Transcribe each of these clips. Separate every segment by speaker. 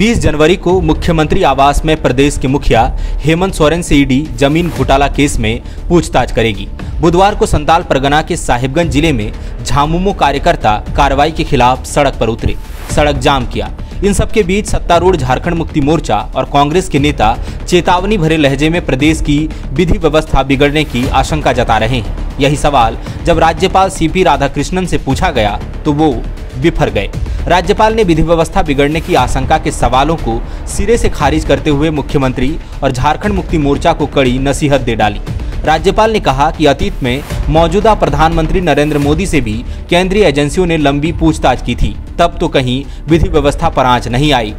Speaker 1: 20 जनवरी को मुख्यमंत्री आवास में प्रदेश के मुखिया हेमंत सोरेन से ईडी जमीन घोटाला केस में पूछताछ करेगी। बुधवार को संताल परगना के साहिबगंज जिले में झामुमो कार्यकर्ता कार्रवाई के खिलाफ सड़क पर उतरे, सड़क जाम किया। इन सबके बीच सत्तारूढ़ झारखंड मुक्ति मोर्चा और कांग्रेस के नेता चेतावनी भरे लहजे में प्रदेश की विधि व्यवस्था बिगड़ने की आशंका जता रहे हैं। यही सवाल जब राज्यपाल सीपी राधाकृष्णन से पूछा गया तो वो बिफर गए। राज्यपाल ने विधि व्यवस्था बिगड़ने की आशंका के सवालों को सिरे से खारिज करते हुए मुख्यमंत्री और झारखंड मुक्ति मोर्चा को कड़ी नसीहत दे डाली। राज्यपाल ने कहा कि अतीत में मौजूदा प्रधानमंत्री नरेंद्र मोदी से भी केंद्रीय एजेंसियों ने लंबी पूछताछ की थी, तब तो कहीं विधि व्यवस्था पर आंच नहीं आई।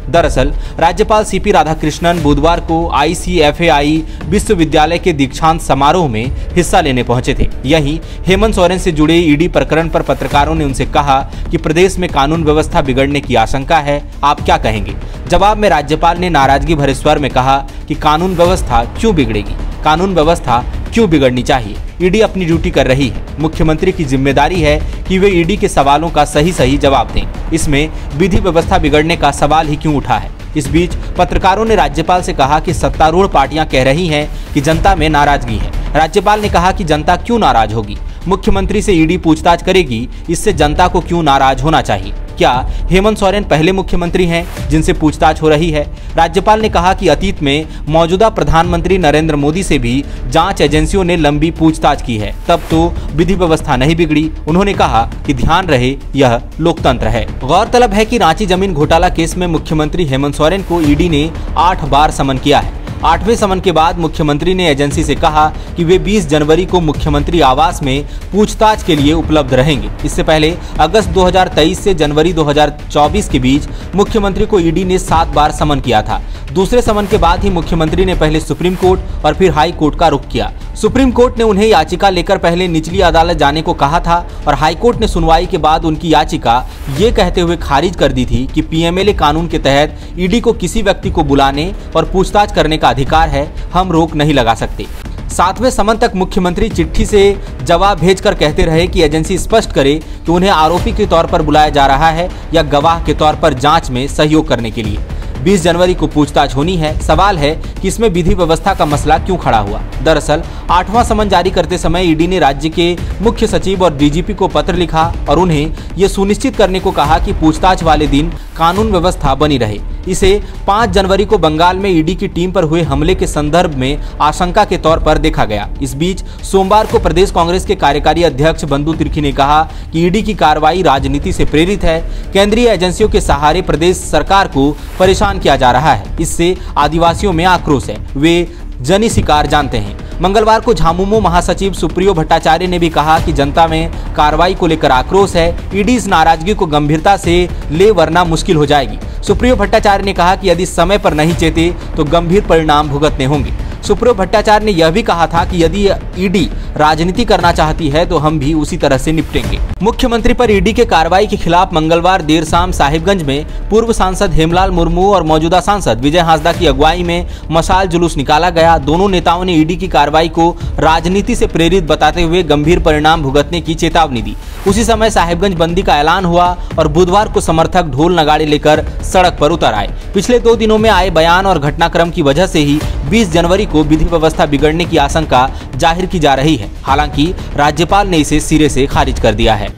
Speaker 1: दरअसल राज्यपाल सीपी राधाकृष्णन बुधवार को ICFAI विश्वविद्यालय के दीक्षांत समारोह में हिस्सा लेने पहुंचे थे। यहीं हेमंत सोरेन से जुड़े ईडी प्रकरण पर पत्रकारों ने उनसे कहा कि प्रदेश में कानून व्यवस्था बिगड़ने की आशंका है, आप क्या कहेंगे। जवाब में राज्यपाल ने नाराजगी भरे स्वर में कहा कि कानून व्यवस्था क्यों बिगड़ेगी, कानून व्यवस्था क्यों बिगड़नी चाहिए। ईडी अपनी ड्यूटी कर रही है, मुख्यमंत्री की जिम्मेदारी है कि वे ईडी के सवालों का सही जवाब दें। इसमें विधि व्यवस्था बिगड़ने का सवाल ही क्यों उठा है। इस बीच पत्रकारों ने राज्यपाल से कहा कि सत्तारूढ़ पार्टियां कह रही हैं कि जनता में नाराजगी है। राज्यपाल ने कहा कि जनता क्यों नाराज होगी, मुख्यमंत्री से ईडी पूछताछ करेगी, इससे जनता को क्यों नाराज होना चाहिए। क्या हेमंत सोरेन पहले मुख्यमंत्री हैं जिनसे पूछताछ हो रही है। राज्यपाल ने कहा कि अतीत में मौजूदा प्रधानमंत्री नरेंद्र मोदी से भी जांच एजेंसियों ने लंबी पूछताछ की है, तब तो विधि व्यवस्था नहीं बिगड़ी। उन्होंने कहा कि ध्यान रहे यह लोकतंत्र है। गौरतलब है कि रांची जमीन घोटाला केस में मुख्यमंत्री हेमंत सोरेन को ईडी ने 8 बार समन किया है। 8वें समन के बाद मुख्यमंत्री ने एजेंसी से कहा कि वे 20 जनवरी को मुख्यमंत्री आवास में पूछताछ के लिए उपलब्ध रहेंगे। इससे पहले अगस्त 2023 से जनवरी 2024 के बीच मुख्यमंत्री को ईडी ने 7 बार समन किया था। दूसरे समन के बाद ही मुख्यमंत्री ने पहले सुप्रीम कोर्ट और फिर हाई कोर्ट का रुख किया। सुप्रीम कोर्ट ने उन्हें याचिका लेकर पहले निचली अदालत जाने को कहा था और हाई कोर्ट ने सुनवाई के बाद उनकी याचिका ये कहते हुए खारिज कर दी थी कि PMLA कानून के तहत ईडी को किसी व्यक्ति को बुलाने और पूछताछ करने का अधिकार है, हम रोक नहीं लगा सकते। 7वें समन तक मुख्यमंत्री चिट्ठी से जवाब भेजकर कहते रहे कि एजेंसी स्पष्ट करे कि उन्हें आरोपी के तौर पर बुलाया जा रहा है या गवाह के तौर पर जांच में सहयोग करने के लिए। 20 जनवरी को पूछताछ होनी है। सवाल है कि इसमें विधि व्यवस्था का मसला क्यों खड़ा हुआ। दरअसल 8वां समन जारी करते समय ईडी ने राज्य के मुख्य सचिव और DGP को पत्र लिखा और उन्हें यह सुनिश्चित करने को कहा कि पूछताछ वाले दिन कानून व्यवस्था बनी रहे। इसे 5 जनवरी को बंगाल में ईडी की टीम पर हुए हमले के संदर्भ में आशंका के तौर पर देखा गया। इस बीच सोमवार को प्रदेश कांग्रेस के कार्यकारी अध्यक्ष बंधु तिर्की ने कहा कि ईडी की कार्रवाई राजनीति से प्रेरित है। केंद्रीय एजेंसियों के सहारे प्रदेश सरकार को परेशान किया जा रहा है, इससे आदिवासियों में आक्रोश है, वे जनी शिकार जानते हैं। मंगलवार को झामुमो महासचिव सुप्रियो भट्टाचार्य ने भी कहा कि जनता में कार्रवाई को लेकर आक्रोश है, ईडी इस नाराजगी को गंभीरता से ले वरना मुश्किल हो जाएगी। सुप्रियो भट्टाचार्य ने कहा कि यदि समय पर नहीं चेते तो गंभीर परिणाम भुगतने होंगे। सुप्रियो भट्टाचार्य ने यह भी कहा था कि यदि ईडी राजनीति करना चाहती है तो हम भी उसी तरह से निपटेंगे। मुख्यमंत्री पर ईडी के कार्रवाई के खिलाफ मंगलवार देर शाम साहिबगंज में पूर्व सांसद हेमलाल मुर्मू और मौजूदा सांसद विजय हांसदा की अगुवाई में मशाल जुलूस निकाला गया। दोनों नेताओं ने ईडी की कार्रवाई को राजनीति से प्रेरित बताते हुए गंभीर परिणाम भुगतने की चेतावनी दी। उसी समय साहिबगंज बंदी का ऐलान हुआ और बुधवार को समर्थक ढोल नगाड़े लेकर सड़क पर उतर आए। पिछले 2 दिनों में आए बयान और घटनाक्रम की वजह से ही 20 जनवरी को विधि व्यवस्था बिगड़ने की आशंका जाहिर की जा रही है। हालांकि राज्यपाल ने इसे सिरे से खारिज कर दिया है।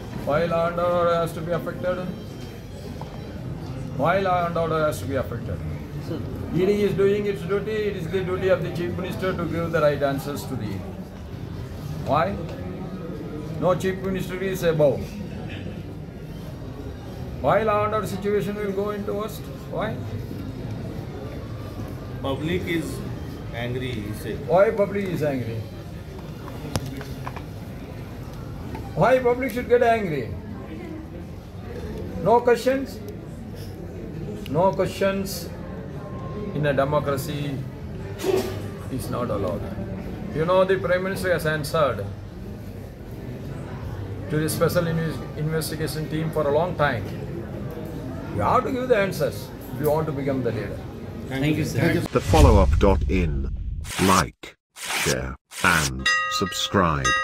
Speaker 2: ED is doing its duty. It is the duty of the Chief Minister to give the right answers to the ED. Why? No Chief Minister is above. Why law and order situation will go into worst? Why?
Speaker 3: Public is angry, he said.
Speaker 2: Why public is angry? Why public should get angry? No questions? No questions in a democracy is not allowed. You know, the Prime Minister has answered to the special investigation team for a long time. You have to give the answers if you want to become the leader.
Speaker 3: Thank you, sir.
Speaker 4: The followup.in. Like, share, and subscribe.